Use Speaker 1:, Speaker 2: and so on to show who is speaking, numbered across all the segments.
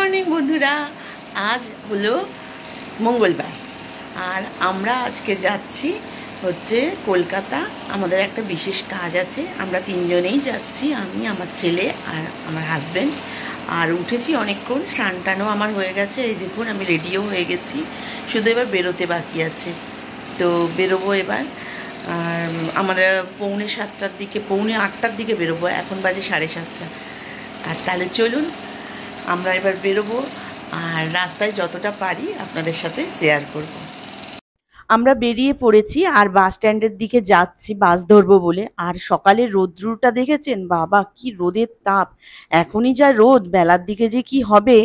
Speaker 1: Morning বন্ধুরা, আজ হলো মঙ্গলবার আর আমরা আজকে যাচ্ছি হচ্ছে কলকাতা। আমাদের একটা বিশেষ কাজ আছে, আমরা তিনজনেই যাচ্ছি, আমি, আমার ছেলে আর আমার হাজব্যান্ড। আর উঠেছি অনেকক্ষণ, স্নান টানও আমার হয়ে গেছে, এই দেখুন আমি রেডিও হয়ে গেছি, শুধু এবার বেরোতে বাকি আছে। তো বেরোবো এবার। আর আমরা পৌনে 7টার দিকে, পৌনে 8টার দিকে বেরোবো, এখন বাজে 7:30। আর তাহলে চলুন আমরা এবার বেরোবো, আর রাস্তায় যতটা পারি আপনাদের সাথে শেয়ার করব। আমরা বেরিয়ে পড়েছি আর বাস স্ট্যান্ডের দিকে যাচ্ছি বাস ধরবো বলে। আর সকালের রোদ্রুটা দেখেছেন বাবা, কি রোদের তাপ! এখনই যা রোদ, বেলার দিকে যে কি হবে।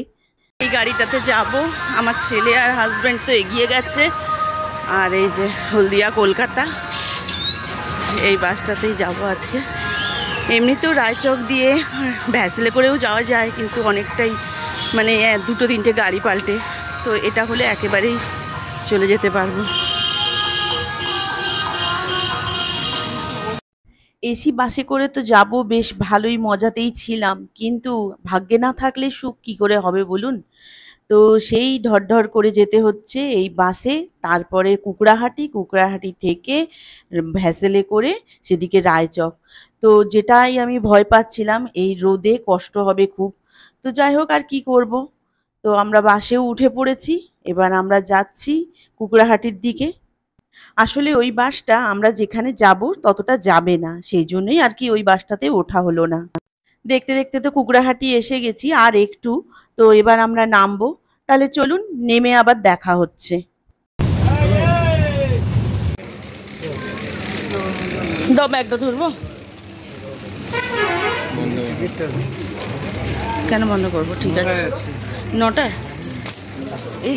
Speaker 1: এই গাড়িটাতে যাব, আমার ছেলে আর হাজব্যান্ড তো এগিয়ে গেছে। আর এই যে হলদিয়া কলকাতা, এই বাসটাতেই যাব আজকে। এমনিতেও রায়চক দিয়ে ভ্যাসেলে করেও যাওয়া যায়, কিন্তু অনেকটাই মানে 2-3টে গাড়ি পাল্টে, তো এটা হলে একেবারেই চলে যেতে পারবো। এসি বাসে করে তো যাব, বেশ ভালোই মজাতেই ছিলাম, কিন্তু ভাগ্যে না থাকলে সুখ কি করে হবে বলুন। তো সেই ঢরঢর করে যেতে হচ্ছে এই বাসে, তারপরে কুকড়াহাটি থেকে ভ্যাসেলে করে সেদিকে রায়চক। তো যেটাই আমি ভয় পাচ্ছিলাম, এই রোদে কষ্ট হবে খুব। তো যাই হোক, আর কি করব। তো আমরা বাসেও উঠে পড়েছি, এবার আমরা যাচ্ছি কুকড়াহাটির দিকে। আসলে ওই বাসটা আমরা যেখানে যাব ততটা যাবে না, সেই জন্যই আর কি ওই বাসটাতে ওঠা হলো না। দেখতে দেখতে তো কুকড়াহাটি এসে গেছি, আর একটু। তো এবার আমরা নামবো, তাহলে চলুন নেমে আবার দেখা হচ্ছে। ব্যাগটা ধরবো, কেন বন্ধ করবো? ঠিক আছে, 9টায়। এই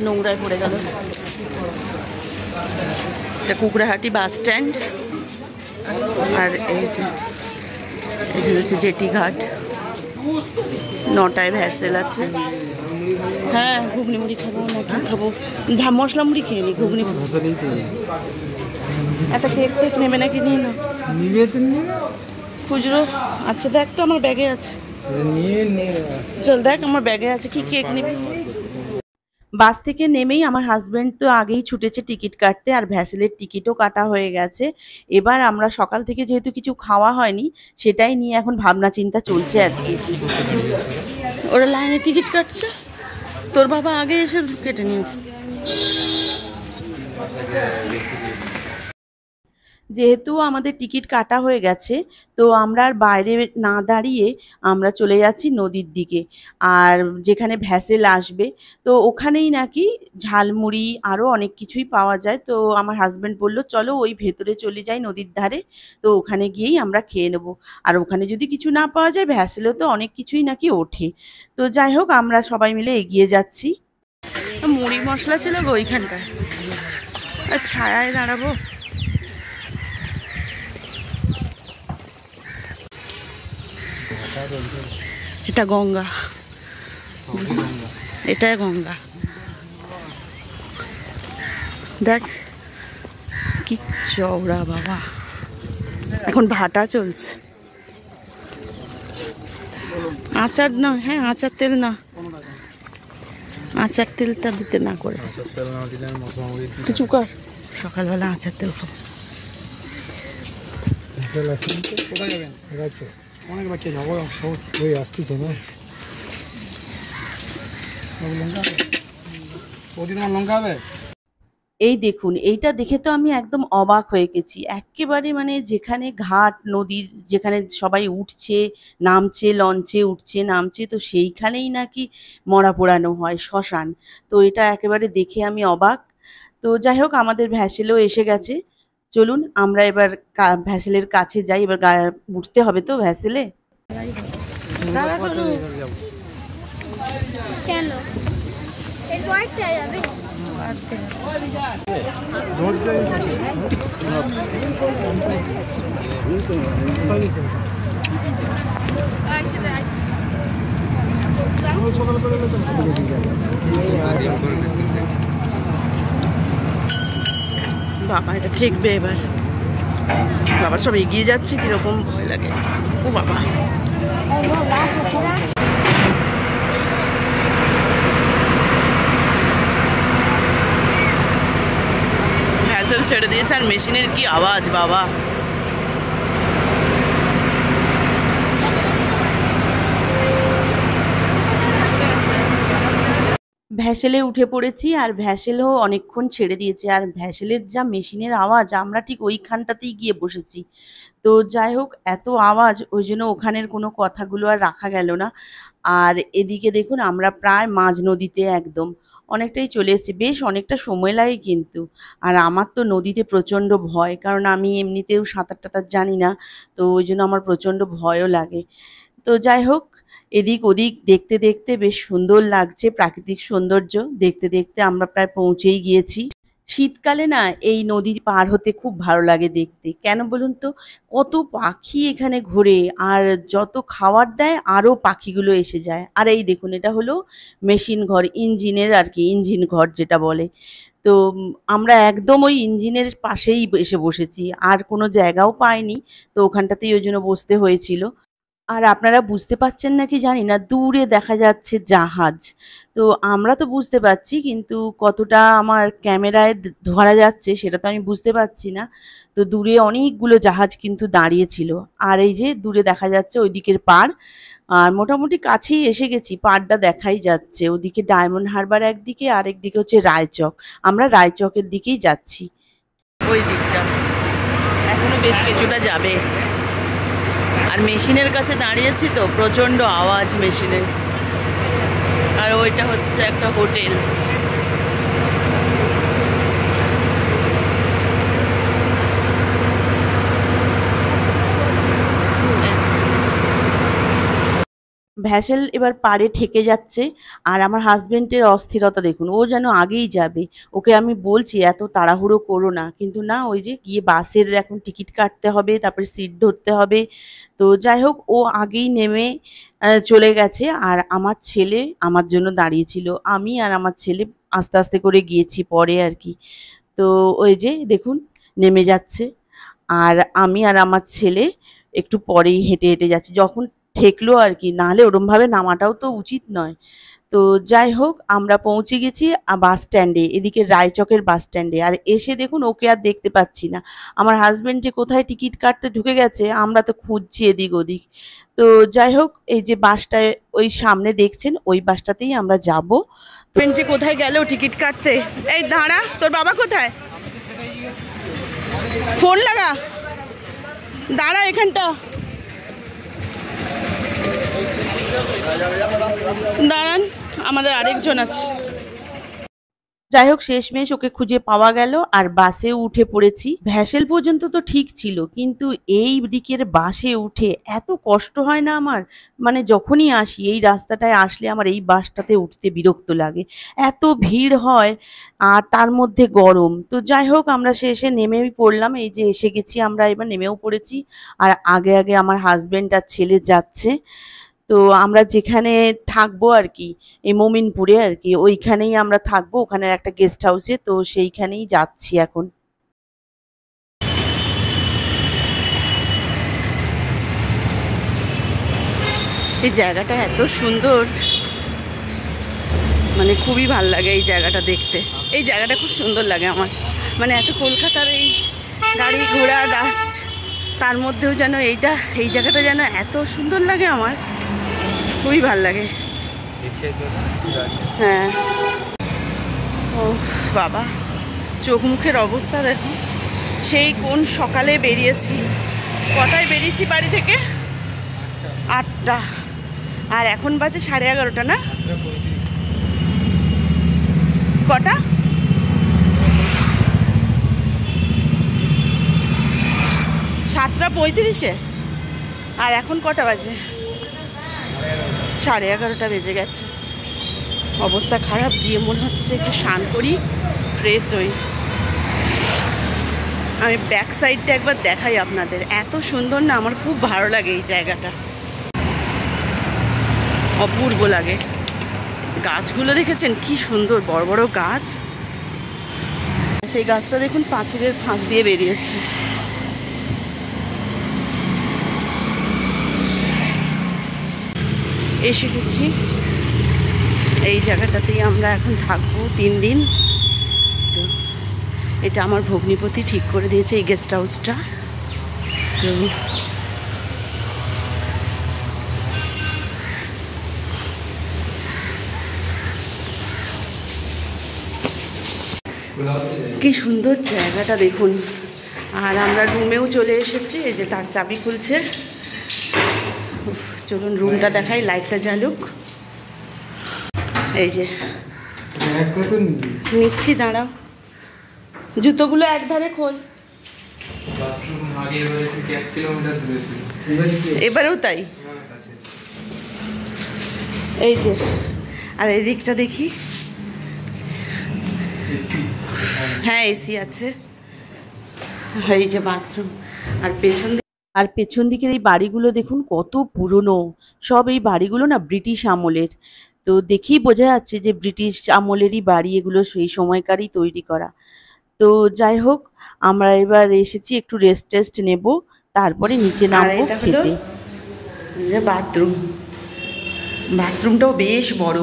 Speaker 1: নোংরায় পড়ে গেল। এটা কুকড়াহাটি বাস স্ট্যান্ড, আর এই যে এখানে হচ্ছে জেটি ঘাট। 9টায় ভ্যাসেল আছে। হ্যাঁ, ঘুগনি মুড়ি খাবো, নাকি খাবো মশলা মুড়ি খেয়ে নি, ঘুগনি একটা কেক নেবে নাকি? নিয়ে না খুচরো? আচ্ছা দেখ তো, আমার ব্যাগে আছে, চল দেখ আমার ব্যাগে আছে, কি কেক নিবি? বাস থেকে নেমেই আমার হাজব্যান্ড তো আগেই ছুটেছে টিকিট কাটতে, আর ভ্যাসেলের টিকিটও কাটা হয়ে গেছে। এবার আমরা সকাল থেকে যেহেতু কিছু খাওয়া হয়নি, সেটাই নিয়ে এখন ভাবনা চিন্তা চলছে আর কি। ওরা লাইনে টিকিট কাটছে, তোর বাবা আগে এসে কেটে নিয়েছে। যেহেতু আমাদের টিকিট কাটা হয়ে গেছে, তো আমরা আর বাইরে না দাঁড়িয়ে আমরা চলে যাচ্ছি নদীর দিকে। আর যেখানে ভ্যাসেল আসবে, তো ওখানেই নাকি ঝালমুড়ি আরও অনেক কিছুই পাওয়া যায়। তো আমার হাজব্যান্ড বললো চলো ওই ভেতরে চলে যাই নদীর ধারে, তো ওখানে গিয়েই আমরা খেয়ে নেবো। আর ওখানে যদি কিছু না পাওয়া যায়, ভ্যাসেলেও তো অনেক কিছুই নাকি ওঠে। তো যাই হোক, আমরা সবাই মিলে এগিয়ে যাচ্ছি। মুড়ি মশলা ছিল গো ওইখানটায়, আর ছায়ায় দাঁড়াবো। এটা গঙ্গা, এটাই গঙ্গা। দেখ কি চওড়া বাবা, এখন ভাটা চলছে। আচার না, হ্যাঁ আচার তেল না, আচার তেলটা দিতে না করে তুই চুকার, সকালবেলা আচার তেল খাবো। অনেক বাকি যাবো, হয়ে আসতেছে না লঙ্কা হবে। এই দেখুন, এইটা দেখে তো আমি একদম অবাক হয়ে গেছি একেবারে। মানে যেখানে ঘাট, নদীর যেখানে সবাই উঠছে নামছে, লঞ্চে উঠছে নামছে, তো সেইখানেই নাকি মরা পোড়ানো হয়, শ্মশান। তো এটা একেবারে দেখে আমি অবাক। তো যাই হোক, আমাদের ভ্যাসেলও এসে গেছে, চলুন আমরা এবার ভ্যাসেলের কাছে যাই। এবার উঠতে হবে তো ভ্যাসেলে। কেন বাবা, এটা ঠেকবে এবার। বাবা সব এগিয়ে যাচ্ছে, কিরকম ভয় লাগে। ও বাবা, ছেড়ে দিয়েছে। আর মেশিনের কি আওয়াজ বাবা! ভ্যাসেলে উঠে পড়েছি, আর ভ্যাসেলও অনেকক্ষণ ছেড়ে দিয়েছে। আর ভ্যাসেলের যা মেশিনের আওয়াজ, আমরা ঠিক ওইখানটাতেই গিয়ে বসেছি। তো যাই হোক, এত আওয়াজ, ওই জন্য ওখানের কোনো কথাগুলো আর রাখা গেল না। আর এদিকে দেখুন, আমরা প্রায় মাঝ নদীতে একদম অনেকটাই চলে এসেছি। বেশ অনেকটা সময় লাগে কিন্তু। আর আমার তো নদীতে প্রচণ্ড ভয়, কারণ আমি এমনিতেও সাঁতার টাতার জানি না। তো ওই জন্য আমার প্রচণ্ড ভয়ও লাগে। তো যাই হোক, এদিক ওদিক দেখতে দেখতে বেশ সুন্দর লাগছে প্রাকৃতিক সৌন্দর্য। দেখতে দেখতে আমরা প্রায় পৌঁছেই গিয়েছি। শীতকালে না এই নদী পার হতে খুব ভালো লাগে দেখতে। কেন বলুন তো? কত পাখি এখানে ঘোরে, আর যত খাবার দেয় আরও পাখিগুলো এসে যায়। আর এই দেখুন, এটা হলো মেশিন ঘর, ইঞ্জিনের আর কি, ইঞ্জিন ঘর যেটা বলে। তো আমরা একদম ওই ইঞ্জিনের পাশেই এসে বসেছি, আর কোনো জায়গাও পাইনি। তো ওখানটাতেই ওই জন্য বসতে হয়েছিল। আর আপনারা বুঝতে পারছেন নাকি জানি না, দূরে দেখা যাচ্ছে জাহাজ। তো আমরা তো বুঝতে পারছি, কিন্তু কতটা আমার ক্যামেরায় ধরা যাচ্ছে সেটা তো আমি বুঝতে পারছি না। তো দূরে অনেকগুলো জাহাজ কিন্তু দাঁড়িয়ে ছিল। আর এই যে দূরে দেখা যাচ্ছে ওই দিকের পাড়। আর মোটামুটি কাছেই এসে গেছি, পাড়টা দেখাই যাচ্ছে। ওদিকে ডায়মন্ড হারবার একদিকে, আর একদিকে হচ্ছে রায়চক। আমরা রায়চকের দিকেই যাচ্ছি। ওই দিকটা এখনো বেশ কিছুটা যাবে। আর মেশিনের কাছে দাঁড়িয়েছি তো, প্রচণ্ড আওয়াজ মেশিনের। আর ওইটা হচ্ছে একটা হোটেল। ভ্যাসেল এবার পাড়ে ঠেকে যাচ্ছে। আর আমার হাজবেন্ডের অস্থিরতা দেখুন, ও যেন আগেই যাবে। ওকে আমি বলছি এত তাড়াহুড়ো করো না, কিন্তু না, ওই যে গিয়ে বাসের এখন টিকিট কাটতে হবে, তারপরে সিট ধরতে হবে। তো যাই হোক, ও আগেই নেমে চলে গেছে। আর আমার ছেলে আমার জন্য দাঁড়িয়েছিল। আমি আর আমার ছেলে আস্তে আস্তে করে গিয়েছি পরে আর কি। তো ওই যে দেখুন নেমে যাচ্ছে। আর আমি আর আমার ছেলে একটু পরেই হেঁটে হেঁটে যাচ্ছি, যখন ঠেকলো আর কি। নাহলে ওরমভাবে নামাটাও তো উচিত নয়। তো যাই হোক, আমরা পৌঁছে গেছি বাস স্ট্যান্ডে, এদিকে রায়চকের বাস স্ট্যান্ডে। আর এসে দেখুন ওকে আর দেখতে পাচ্ছি না। আমার হাজবেন্ড যে কোথায় টিকিট কাটতে ঢুকে গেছে, আমরা তো খুঁজছি এদিক ওদিক। তো যাই হোক, এই যে বাসটায় ওই সামনে দেখছেন, ওই বাসটাতেই আমরা যাব। তো যে কোথায় গেল টিকিট কাটতে? এই দাঁড়া, তোর বাবা কোথায়? ফোন লাগা, দাঁড়া এখানটা দাঁড়ান, আমাদের আরেকজন আছে। যাই হোক, শেষমেশ ওকে খুঁজে পাওয়া গেল, আর বাসে উঠে পড়েছি। ভ্যাসেল পর্যন্ত তো ঠিক ছিল, কিন্তু এই দিকের বাসে উঠে এত কষ্ট হয় না আমার। মানে যখনই আসি এই রাস্তাটায় আসলে আমার এই বাসটাতে উঠতে বিরক্ত লাগে। এত ভিড় হয়, আর তার মধ্যে গরম। তো যাই হোক, আমরা শেষে নেমেই পড়লাম। এই যে এসে গেছি আমরা, এবার নেমেও পড়েছি। আর আগে আগে আমার হাজবেন্ড আর ছেলে যাচ্ছে। তো আমরা যেখানে থাকবো আর কি, এই মোমিনপুরে আর কি, ওইখানেই আমরা থাকবো, ওখানে একটা গেস্ট হাউসে। তো সেইখানেই যাচ্ছি এখন। এই জায়গাটা এত সুন্দর, মানে খুবই ভাল লাগে এই জায়গাটা দেখতে। এই জায়গাটা খুব সুন্দর লাগে আমার। মানে এত কলকাতার এই গাড়ি ঘোড়া ডাস্ট, তার মধ্যেও যেন এই জায়গাটা যেন এত সুন্দর লাগে আমার, খুবই ভাল লাগে। হ্যাঁ, ও বাবা, চোখ মুখের অবস্থা দেখো। সেই কোন সকালে বেরিয়েছি, কটায় বেরিয়েছি বাড়ি থেকে? 8টা, আর এখন বাজে 11:30 না? কটা? 7:35। আর এখন কটা বাজে? 11:30 বেজে গেছে। অবস্থা খারাপ। গিয়ে মনে হচ্ছে একটু স্নান করি, ফ্রেশ হই। আমি ব্যাক সাইডটা একবার দেখাই আপনাদের, এত সুন্দর না, আমার খুব ভালো লাগে এই জায়গাটা, অপূর্ব লাগে। গাছগুলো দেখেছেন কি সুন্দর, বড় বড় গাছ। সেই গাছটা দেখুন পাঁচিলের ফাঁক দিয়ে বেরিয়েছে। এসে গেছি এই জায়গাটাতেই আমরা এখন থাকবো 3 দিন। তো এটা আমার ভগ্নিপতি ঠিক করে দিয়েছে এই গেস্ট হাউসটা। তো কি সুন্দর জায়গাটা দেখুন। আর আমরা রুমেও চলে এসেছি, এই যে তার চাবি খুলছে। চলুন রুমটা দেখাই, লাইটটা জ্বালুক। এই যে নিচ্ছি, দাঁড়াও, জুতোগুলো একধারে খোল। এবারেও তাই। এই যে, আর এই দিকটা দেখি, হ্যাঁ এসি আছে। এই যে বাথরুম। আর পেছন দিকের এই বাড়িগুলো দেখুন কত পুরনো। সব এই বাড়িগুলো না ব্রিটিশ আমলের। তো দেখেই বোঝা যাচ্ছে যে ব্রিটিশ আমলেরই বাড়ি এগুলো, সেই সময়কারই তৈরি করা। তো যাই হোক, আমরা এবার এসেছি একটু রেস্ট টেস্ট নেব, তারপরে নিচে নামবো খেতে। যে বাথরুম, বাথরুমটাও বেশ বড়,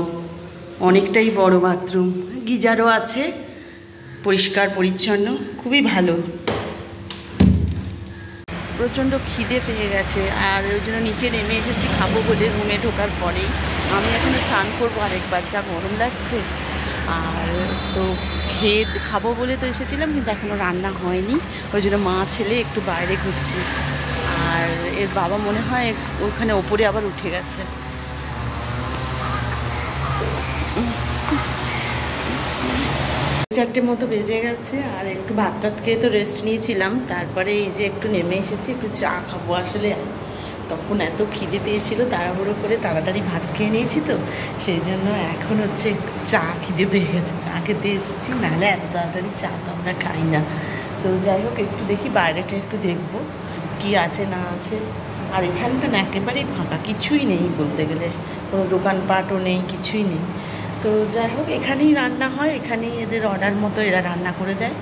Speaker 1: অনেকটাই বড় বাথরুম। গিজারও আছে, পরিষ্কার পরিচ্ছন্ন, খুবই ভালো। প্রচণ্ড খিদে পেয়ে গেছে, আর ওই জন্য নিচে নেমে এসেছি খাবো বলে। রুমে ঢোকার পরেই আমি এখানে স্নান করবো আরেকবার, যা গরম লাগছে। আর তো খেয়ে খাবো বলে তো এসেছিলাম, কিন্তু এখনও রান্না হয়নি। ওই জন্য মা ছেলে একটু বাইরে ঘুরছি। আর এর বাবা মনে হয় ওখানে ওপরে আবার উঠে গেছে। চারটে মতো বেজে গেছে, আর একটু ভাত টাত খেয়ে তো রেস্ট নিয়েছিলাম। তারপরে এই যে একটু নেমে এসেছি, একটু চা খাবো। আসলে তখন এত খিদে পেয়েছিল, তাড়াহুড়ো করে তাড়াতাড়ি ভাত খেয়ে নিয়েছি, তো সেই জন্য এখন হচ্ছে চা খিদে পেয়ে গেছে, চা খেতে এসেছি। নাহলে এত তাড়াতাড়ি চা তো আমরা খাই না। তো যাই হোক, একটু দেখি বাইরেটা, একটু দেখবো কি আছে না আছে। আর এখানটা না একেবারেই ফাঁকা, কিছুই নেই বলতে গেলে, কোনো দোকানপাটও নেই, কিছুই নেই। তো যাই হোক, এখানেই রান্না হয়, এখানেই এদের অর্ডার মতো এরা রান্না করে দেয়।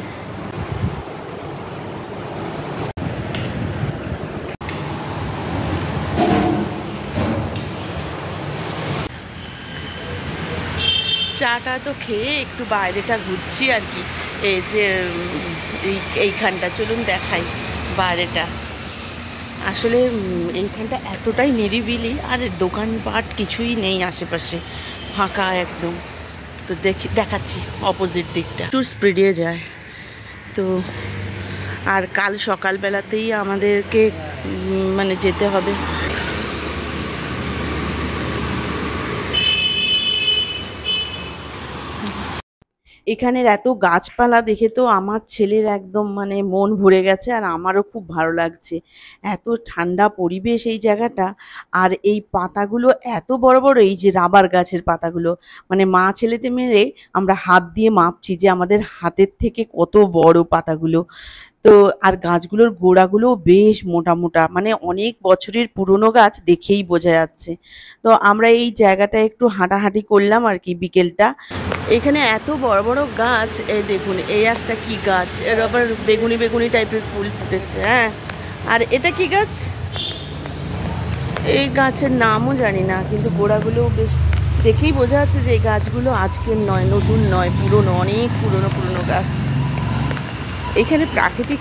Speaker 1: চাটা তো খেয়ে একটু বাইরেটা ঘুরছি আর কি। এই যে এইখানটা, চলুন দেখাই বাইরেটা। আসলে এইখানটা এতটাই নিরিবিলি, আর দোকানপাট কিছুই নেই আশেপাশে, ফাঁকা একদম। তো দেখাচ্ছি অপোজিট দিকটা, একটু স্পিডে যায়। তো আর কাল সকালবেলাতেই আমাদেরকে মানে যেতে হবে। এখানের এত গাছপালা দেখে তো আমার ছেলের একদম মানে মন ভরে গেছে, আর আমারও খুব ভালো লাগছে। এত ঠান্ডা পরিবেশ এই জায়গাটা। আর এই পাতাগুলো এত বড় বড়, এই যে রাবার গাছের পাতাগুলো, মানে মা ছেলেতে মেরে আমরা হাত দিয়ে মাপছি যে আমাদের হাতের থেকে কত বড় পাতাগুলো। তো আর গাছগুলোর গোড়াগুলো বেশ মোটা মোটা, মানে অনেক বছরের পুরনো গাছ, দেখেই বোঝা যাচ্ছে। তো আমরা এই জায়গাটা একটু হাঁটাহাঁটি করলাম আর কি বিকেলটা। এখানে এত বড় বড় গাছ, এই দেখুন, এই একটা কি গাছ, এর আবার বেগুনি বেগুনি টাইপের ফুল ফুটেছে। হ্যাঁ, আর এটা কি গাছ, এই গাছের নামও জানি না, কিন্তু গোড়াগুলো বেশ, দেখেই বোঝা যাচ্ছে যে এই গাছগুলো আজকের নয়, নতুন নয়, পুরনো, অনেক পুরনো পুরনো গাছ। এখানে প্রাকৃতিক,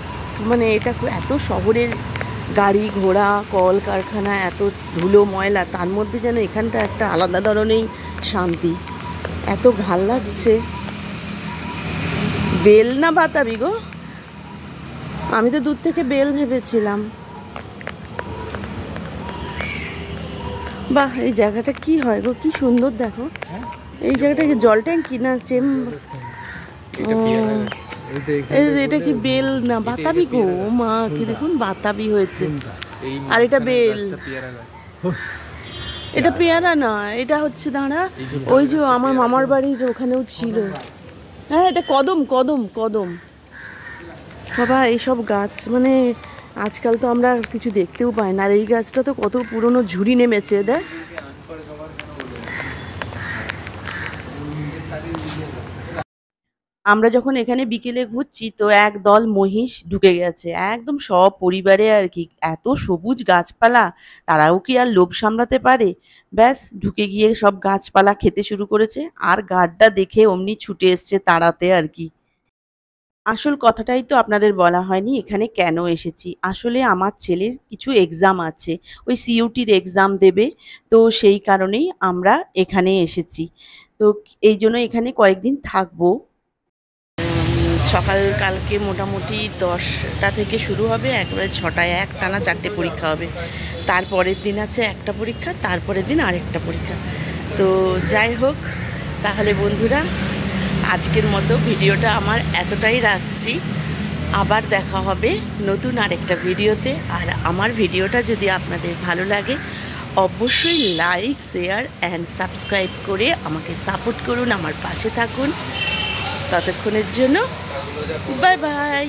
Speaker 1: মানে এটা এত শহরের গাড়ি ঘোড়া কল কারখানা, এত ধুলো ময়লা, তার মধ্যে যেন এখানটা একটা আলাদা ধরনেরই শান্তি। এত ভাল লাগছে। বেল না বাতাবি গো, আমি তো দূর থেকে বেল ভেবেছিলাম। বাহ, এই জায়গাটা কি হয় গো, কি সুন্দর দেখো। এই জায়গাটা কি জল ট্যাঙ্কি না এটা কি বেল না বাতাবি গো? মা কি দেখুন, বাতাবি হয়েছে। আর এটা বেল, এটা পেয়ারা না, এটা হচ্ছে দাঁড়া, ওই যে আমার মামার বাড়ির ওখানেও ছিল। হ্যাঁ, এটা কদম কদম কদম। বাবা, এইসব গাছ মানে আজকাল তো আমরা কিছু দেখতেও পাই না। আর এই গাছটা তো কত পুরনো, ঝুড়ি নেমেছে দেখ। আমরা যখন এখানে বিকেলে ঘুরছি, তো এক দল মহিষ ঢুকে গেছে একদম সব পরিবারে আর কি। এত সবুজ গাছপালা, তারাও কি আর লোভ সামলাতে পারে? ব্যাস, ঢুকে গিয়ে সব গাছপালা খেতে শুরু করেছে, আর গার্ডটা দেখে অমনি ছুটে এসছে তাড়াতে আর কি। আসল কথাটাই তো আপনাদের বলা হয়নি এখানে কেন এসেছি। আসলে আমার ছেলের কিছু এক্সাম আছে। ওই সিইউটির এক্সাম দেবে। তো সেই কারণেই আমরা এখানে এসেছি। তো এইজন্য এখানে কয়েকদিন থাকবো। সকাল কালকে মোটামুটি 10টা থেকে শুরু হবে, একবারে 6টায় একটানা 4টে পরীক্ষা হবে। তারপরের দিন আছে একটা পরীক্ষা, তারপরের দিন আরেকটা পরীক্ষা। তো যাই হোক, তাহলে বন্ধুরা আজকের মতো ভিডিওটা আমার এতটাই রাখছি। আবার দেখা হবে নতুন আরেকটা ভিডিওতে। আর আমার ভিডিওটা যদি আপনাদের ভালো লাগে অবশ্যই লাইক, শেয়ার অ্যান্ড সাবস্ক্রাইব করে আমাকে সাপোর্ট করুন, আমার পাশে থাকুন। ততক্ষণের জন্য বাই বাই।